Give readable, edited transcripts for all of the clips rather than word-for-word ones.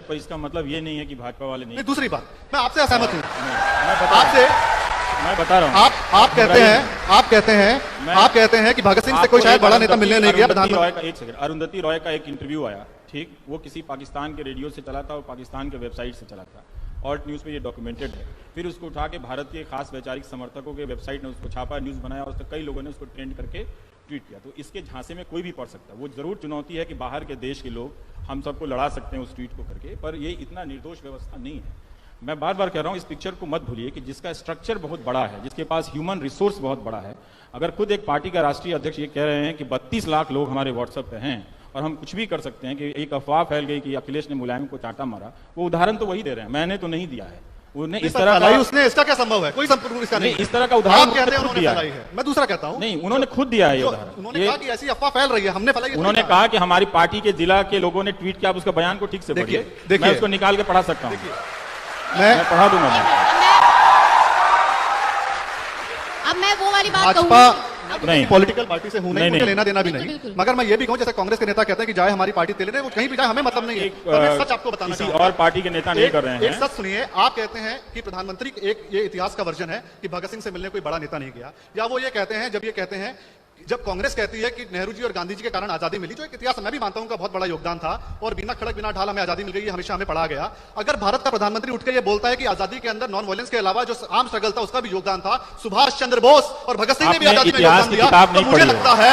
पर इसका मतलब ये नहीं है कि भाजपा वाले नहीं। दूसरी बात, मैं आपसे असहमत हूँ। मैं बता रहा हूँ आप कहते हैं कि भगत सिंह से कोई शायद बड़ा नेता मिलने नहीं गया। प्रधानमंत्री एक सेकंड, अरुंधति रॉय का एक इंटरव्यू आया, ठीक, वो किसी पाकिस्तान के रेडियो से चला था और पाकिस्तान के वेबसाइट से चला था, और न्यूज़ में ये डॉक्यूमेंटेड है। फिर उसको उठा के भारत के खास वैचारिक समर्थकों के वेबसाइट ने उसको छापा, न्यूज़ बनाया, और कई लोगों ने उसको ट्रेंड करके ट्वीट किया। तो इसके झांसे में कोई भी पढ़ सकता है। वो जरूर चुनौती है कि बाहर के देश के लोग हम सबको लड़ा सकते हैं उस ट्वीट को करके, पर ये इतना निर्दोष व्यवस्था नहीं है। मैं बार बार कह रहा हूँ, इस पिक्चर को मत भूलिए कि जिसका स्ट्रक्चर बहुत बड़ा है, जिसके पास ह्यूमन रिसोर्स बहुत बड़ा है। अगर खुद एक पार्टी का राष्ट्रीय अध्यक्ष ये कह रहे हैं कि 32 लाख लोग हमारे व्हाट्सएप पे हैं और हम कुछ भी कर सकते हैं, कि एक अफवाह फैल गई कि अखिलेश ने मुलायम को चांटा मारा, वो उदाहरण तो वही दे रहे हैं, मैंने तो नहीं दिया है। उन्हें इस तरह का, उसने इसका क्या संभव है? कोई संपूर्ण इसका नहीं, इस तरह का उदाहरण कहते हैं उन्होंने फैलाई है। मैं दूसरा कहता हूं, नहीं, उन्होंने खुद दिया है ये उदाहरण। उन्होंने कहा कि ऐसी अफवाह फैल रही है, हमने फैलाई। उन्होंने कहा कि हमारी पार्टी के जिला के लोगों ने ट्वीट किया। आप उसका बयान को ठीक से पढ़िए, मैं उसको निकाल के पढ़ा सकता हूँ, मैं पढ़ा दूंगा। अब मैं वो वाली बात भाजपा नहीं, पॉलिटिकल पार्टी से हूं नहीं, मुझे लेना देना भी नहीं, बिल्कुल। मगर मैं ये भी कहूं, जैसे कांग्रेस के नेता कहते हैं कि जाए हमारी पार्टी तेले ने, वो कहीं भी जाए हमें मतलब नहीं है। मैं सच आपको बताना किसी और पार्टी के नेता नहीं कर रहे हैं। एक सच सुनिए, आप कहते हैं कि प्रधानमंत्री एक ये इतिहास का वर्जन है कि भगत सिंह से मिलने कोई बड़ा नेता नहीं गया, या वो ये कहते हैं, जब कांग्रेस कहती है कि नेहरू जी और गांधी जी के कारण आजादी मिली, जो एक इतिहास मैं भी मानता हूं का बहुत बड़ा योगदान था, और बिना खड़क बिना ढाल हमें आजादी मिल गई, हमेशा हमें पढ़ा गया। अगर भारत का प्रधानमंत्री उठ के ये बोलता है कि आजादी के अंदर नॉन वायलेंस के अलावा जो आर्म स्ट्रगल था उसका भी योगदान था, सुभाष चंद्र बोस और भगत सिंह ने भी आजादी में योगदान दिया, तो मुझे लगता है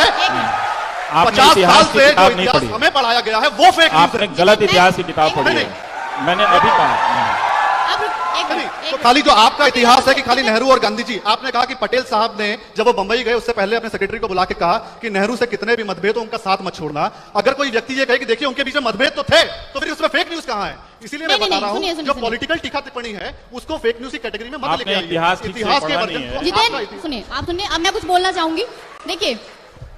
50 साल से जो इतिहास हमें पढ़ाया गया है वो फेक न्यूज़ है। गलत इतिहास की किताब पढ़ी है, मैंने अभी कहा। तो खाली जो आपका इतिहास है कि खाली नेहरू और गांधी जी, आपने कहा कि पटेल साहब ने जब वो बंबई गए उससे पहले अपने सेक्रेटरी को बुला के कहा कि नेहरू से कितने भी मतभेद हो उनका साथ मत छोड़ना। अगर कोई व्यक्ति ये कहे कि देखिए उनके बीच में मतभेद तो थे, तो फिर उसमें फेक न्यूज़ कहां है? इसीलिए मैं बता रहा हूं, जो पॉलिटिकल टीका टिप्पणी है उसको फेक न्यूज़ की कैटेगरी में मत लेके आइए। इतिहास के वर्जन जितेंद्र सुनिए, आप सुनिए, अब मैं कुछ बोलना चाहूंगी। देखिए,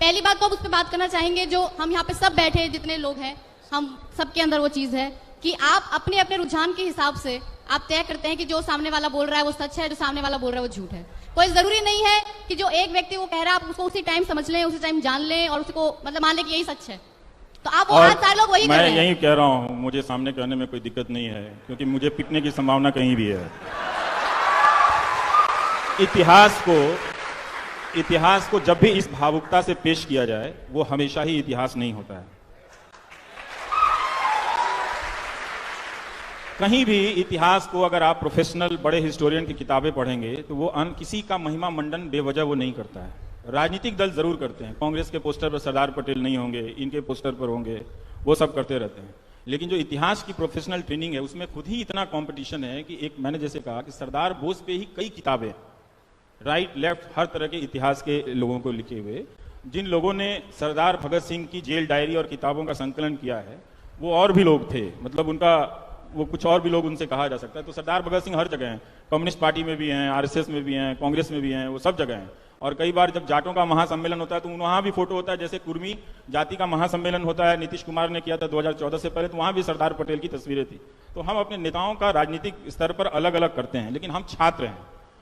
पहली बात तो आप उस पर बात करना चाहेंगे, जो हम यहाँ पे सब बैठे जितने लोग हैं, हम सबके अंदर वो चीज है कि आप अपने अपने रुझान के हिसाब से आप तय करते हैं कि जो सामने वाला बोल रहा है वो सच है, जो सामने वाला बोल रहा है वो झूठ है। कोई जरूरी नहीं है कि जो एक व्यक्ति वो कह रहा है आप उसको उसी टाइम समझ लें, उसी टाइम जान लें और उसको मतलब मान लें कि यही सच है। तो आप वो आज सारे लोग वही कर रहे हैं। मैं यही कह रहा हूँ, मुझे सामने कहने में कोई दिक्कत नहीं है, क्योंकि मुझे पिटने की संभावना कहीं भी है। इतिहास को जब भी इस भावुकता से पेश किया जाए, वो हमेशा ही इतिहास नहीं होता है। कहीं भी इतिहास को अगर आप प्रोफेशनल बड़े हिस्टोरियन की किताबें पढ़ेंगे तो वो किसी का महिमा मंडन बेवजह वो नहीं करता है। राजनीतिक दल जरूर करते हैं, कांग्रेस के पोस्टर पर सरदार पटेल नहीं होंगे, इनके पोस्टर पर होंगे, वो सब करते रहते हैं। लेकिन जो इतिहास की प्रोफेशनल ट्रेनिंग है उसमें खुद ही इतना कंपटीशन है कि एक मैंने जैसे कहा कि सरदार बोस पे ही कई किताबें, राइट लेफ्ट हर तरह के इतिहास के लोगों को लिखे हुए, जिन लोगों ने सरदार भगत सिंह की जेल डायरी और किताबों का संकलन किया है वो और भी लोग थे, मतलब उनका वो कुछ और भी लोग उनसे कहा जा सकता है। तो सरदार भगत सिंह हर जगह हैं, कम्युनिस्ट पार्टी में भी हैं, आरएसएस में भी हैं, कांग्रेस में भी हैं, वो सब जगह हैं। और कई बार जब जाटों का महासम्मेलन होता है तो वहाँ भी फोटो होता है, जैसे कुर्मी जाति का महासम्मेलन होता है, नीतीश कुमार ने किया था 2014 से पहले, तो वहाँ भी सरदार पटेल की तस्वीरें थी। तो हम अपने नेताओं का राजनीतिक स्तर पर अलग अलग करते हैं, लेकिन हम छात्र हैं।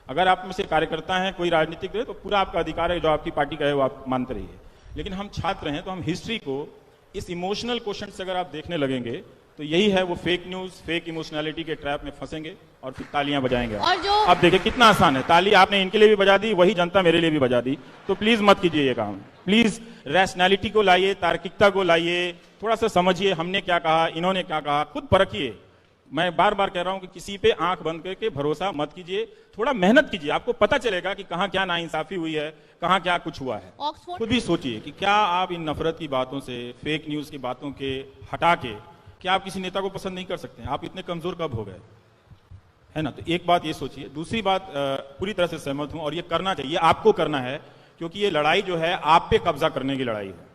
अगर आप में से कार्यकर्ता हैं, कोई राजनीतिक है, तो पूरा आपका अधिकार है, जो आपकी पार्टी का है वो आप मानते रहिए। लेकिन हम छात्र हैं, तो हम हिस्ट्री को इस इमोशनल क्वेश्चन से अगर आप देखने लगेंगे तो यही है, वो फेक न्यूज, फेक इमोशनैलिटी के ट्रैप में फंसेंगे और फिर तालियां बजाएंगे। और जो अब देखिए कितना आसान है, ताली आपने इनके लिए भी बजा दी, वही जनता मेरे लिए भी बजा दी। तो प्लीज मत कीजिए ये काम, प्लीज रैशनैलिटी को लाइए, तार्किकता को लाइए, थोड़ा सा समझिए हमने क्या कहा, इन्होंने क्या कहा, खुद परखिए। मैं बार बार कह रहा हूं कि किसी पे आंख बंद करके भरोसा मत कीजिए, थोड़ा मेहनत कीजिए, आपको पता चलेगा कि कहां क्या नाइंसाफी हुई है, कहां क्या कुछ हुआ है। खुद भी सोचिए कि क्या आप इन नफरत की बातों से, फेक न्यूज की बातों के हटा के क्या आप किसी नेता को पसंद नहीं कर सकते हैं? आप इतने कमजोर कब हो गए, है ना? तो एक बात ये सोचिए। दूसरी बात, पूरी तरह से सहमत हूं और ये करना चाहिए, आपको करना है, क्योंकि ये लड़ाई जो है आप पे कब्जा करने की लड़ाई है।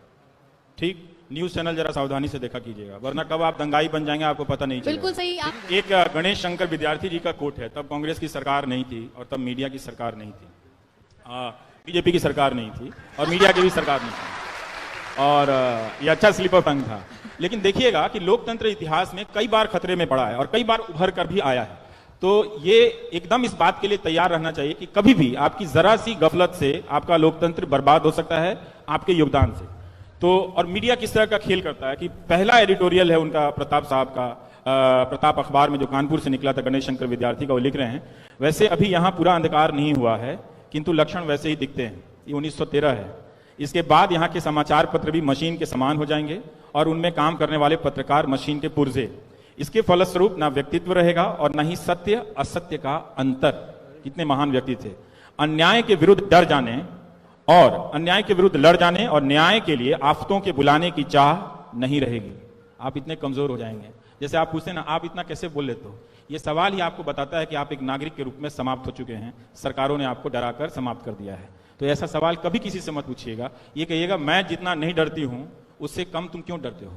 ठीक, न्यूज चैनल जरा सावधानी से देखा कीजिएगा, वरना कब आप दंगाई बन जाएंगे आपको पता नहीं चलेगा। बिल्कुल सही। एक गणेश शंकर विद्यार्थी जी का कोट है, तब कांग्रेस की सरकार नहीं थी और तब मीडिया की सरकार नहीं थी, बीजेपी की सरकार नहीं थी और मीडिया की भी सरकार नहीं थी, और ये अच्छा स्लीपर टंग था। लेकिन देखिएगा कि लोकतंत्र इतिहास में कई बार खतरे में पड़ा है और कई बार उभर कर भी आया है। तो ये एकदम इस बात के लिए तैयार रहना चाहिए कि कभी भी आपकी जरा सी गफलत से आपका लोकतंत्र बर्बाद हो सकता है, आपके योगदान से। तो और मीडिया किस तरह का खेल करता है कि पहला एडिटोरियल है उनका प्रताप साहब का, प्रताप अखबार में जो कानपुर से निकला था गणेश शंकर विद्यार्थी का, वो लिख रहे हैं, वैसे अभी यहाँ पूरा अंधकार नहीं हुआ है किंतु लक्षण वैसे ही दिखते हैं। ये 1913 है। इसके बाद यहाँ के समाचार पत्र भी मशीन के समान हो जाएंगे और उनमें काम करने वाले पत्रकार मशीन के पुर्जे। इसके फलस्वरूप ना व्यक्तित्व रहेगा और ना ही सत्य असत्य का अंतर। कितने महान व्यक्ति थे। अन्याय के विरुद्ध डर जाने और अन्याय के विरुद्ध लड़ जाने और न्याय के लिए आफतों के बुलाने की चाह नहीं रहेगी। आप इतने कमजोर हो जाएंगे। जैसे आप पूछते हैं ना, आप इतना कैसे बोल लेते हो, ये सवाल ही आपको बताता है कि आप एक नागरिक के रूप में समाप्त हो चुके हैं। सरकारों ने आपको डराकर समाप्त कर दिया है। तो ऐसा सवाल कभी किसी से मत पूछिएगा। ये कहिएगा मैं जितना नहीं डरती हूं उससे कम तुम क्यों डरते हो,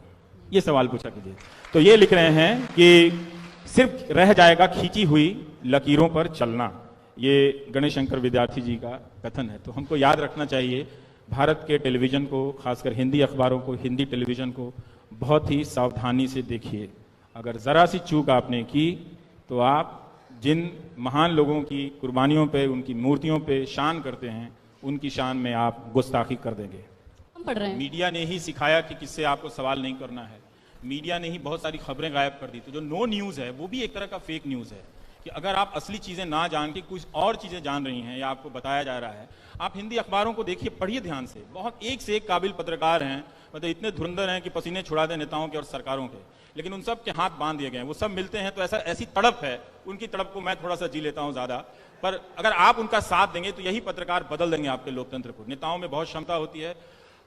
ये सवाल पूछा कीजिए। तो ये लिख रहे हैं कि सिर्फ रह जाएगा खींची हुई लकीरों पर चलना। ये गणेश शंकर विद्यार्थी जी का कथन है। तो हमको याद रखना चाहिए, भारत के टेलीविजन को, खासकर हिंदी अखबारों को, हिंदी टेलीविजन को बहुत ही सावधानी से देखिए। अगर जरा सी चूक आपने की तो आप जिन महान लोगों की कुर्बानियों पे, उनकी मूर्तियों पे शान करते हैं, उनकी शान में आप गुस्ताखी कर देंगे। हम पढ़ रहे हैं। मीडिया ने ही सिखाया कि किससे आपको सवाल नहीं करना है। मीडिया ने ही बहुत सारी खबरें गायब कर दी। तो जो नो न्यूज है वो भी एक तरह का फेक न्यूज है कि अगर आप असली चीजें ना जान के कुछ और चीजें जान रही हैं या आपको बताया जा रहा है। आप हिंदी अखबारों को देखिए, पढ़िए ध्यान से। बहुत एक से एक काबिल पत्रकार हैं, मतलब इतने धुरंधर हैं कि पसीने छुड़ा दें नेताओं के और सरकारों के, लेकिन उन सब के हाथ बांध दिए गए हैं। वो सब मिलते हैं तो ऐसी तड़प है, उनकी तड़प को मैं थोड़ा सा जी लेता हूं ज्यादा, पर अगर आप उनका साथ देंगे तो यही पत्रकार बदल देंगे आपके लोकतंत्र को। नेताओं में बहुत क्षमता होती है।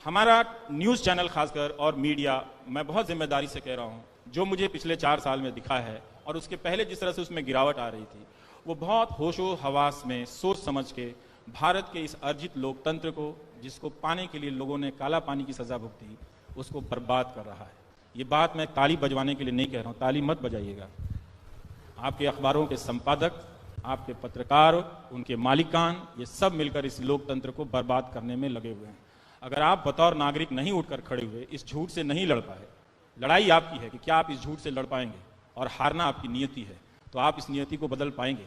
हमारा न्यूज चैनल खासकर और मीडिया, मैं बहुत जिम्मेदारी से कह रहा हूं, जो मुझे पिछले 4 साल में दिखा है और उसके पहले जिस तरह से उसमें गिरावट आ रही थी, वो बहुत होशो हवास में सोच समझ के भारत के इस अर्जित लोकतंत्र को, जिसको पाने के लिए लोगों ने काला पानी की सजा भुगती, उसको बर्बाद कर रहा है। ये बात मैं ताली बजवाने के लिए नहीं कह रहा हूं, ताली मत बजाइएगा। आपके अखबारों के संपादक, आपके पत्रकार, उनके मालिकान, ये सब मिलकर इस लोकतंत्र को बर्बाद करने में लगे हुए हैं। अगर आप बतौर नागरिक नहीं उठकर खड़े हुए, इस झूठ से नहीं लड़ पाए, लड़ाई आपकी है कि क्या आप इस झूठ से लड़ पाएंगे, और हारना आपकी नियति है, तो आप इस नियति को बदल पाएंगे।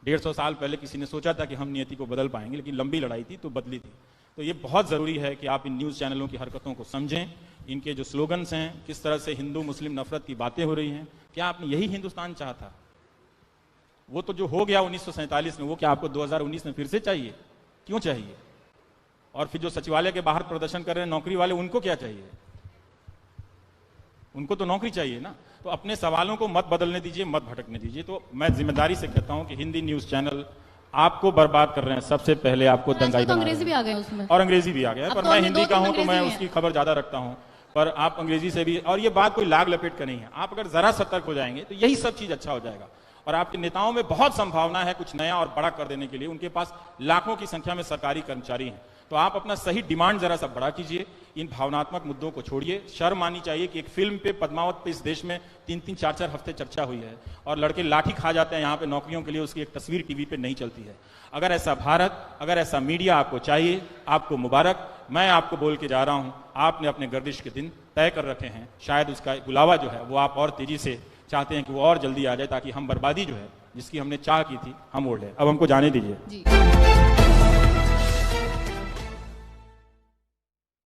150 साल पहले किसी ने सोचा था कि हम नियति को बदल पाएंगे, लेकिन लंबी लड़ाई थी तो बदली थी। तो ये बहुत जरूरी है कि आप इन न्यूज चैनलों की हरकतों को समझें, इनके जो स्लोगन्स हैं, किस तरह से हिंदू मुस्लिम नफरत की बातें हो रही हैं। क्या आपने यही हिंदुस्तान चाहा था? वो तो जो हो गया 1947 में, वो क्या आपको 2019 में फिर से चाहिए? क्यों चाहिए? और फिर जो सचिवालय के बाहर प्रदर्शन कर रहे हैं नौकरी वाले, उनको क्या चाहिए? उनको तो नौकरी चाहिए ना। तो अपने सवालों को मत बदलने दीजिए, मत भटकने दीजिए। तो मैं जिम्मेदारी से कहता हूं कि हिंदी न्यूज चैनल आपको बर्बाद कर रहे हैं। सबसे पहले आपको दंगाई बना रहे हैं। अंग्रेजी भी आ गए उसमें, और अंग्रेजी भी आ गया है, पर तो मैं हमें हिंदी दो का हूं तो अंग्रेजी मैं भी उसकी हैं। खबर ज्यादा रखता हूं। पर आप अंग्रेजी से भी, और ये बात कोई लाग लपेट कर नहीं है। आप अगर जरा सतर्क हो जाएंगे तो यही सब चीज अच्छा हो जाएगा। और आपके नेताओं में बहुत संभावना है कुछ नया और बड़ा कर देने के लिए। उनके पास लाखों की संख्या में सरकारी कर्मचारी हैं। तो आप अपना सही डिमांड जरा सा बड़ा कीजिए। इन भावनात्मक मुद्दों को छोड़िए। शर्म आनी चाहिए कि एक फिल्म पे, पद्मावत पे, इस देश में 3-3, 4-4 हफ्ते चर्चा हुई है और लड़के लाठी खा जाते हैं यहाँ पे नौकरियों के लिए, उसकी एक तस्वीर टीवी पे नहीं चलती है। अगर ऐसा भारत, अगर ऐसा मीडिया आपको चाहिए, आपको मुबारक। मैं आपको बोल के जा रहा हूं, आपने अपने गर्दिश के दिन तय कर रखे हैं। शायद उसका बुलावा जो है वो आप और तेजी से चाहते हैं कि वो और जल्दी आ जाए, ताकि हम बर्बादी जो है जिसकी हमने चाह की थी, हम ओढ़ लें। अब हमको जाने दीजिए। जी।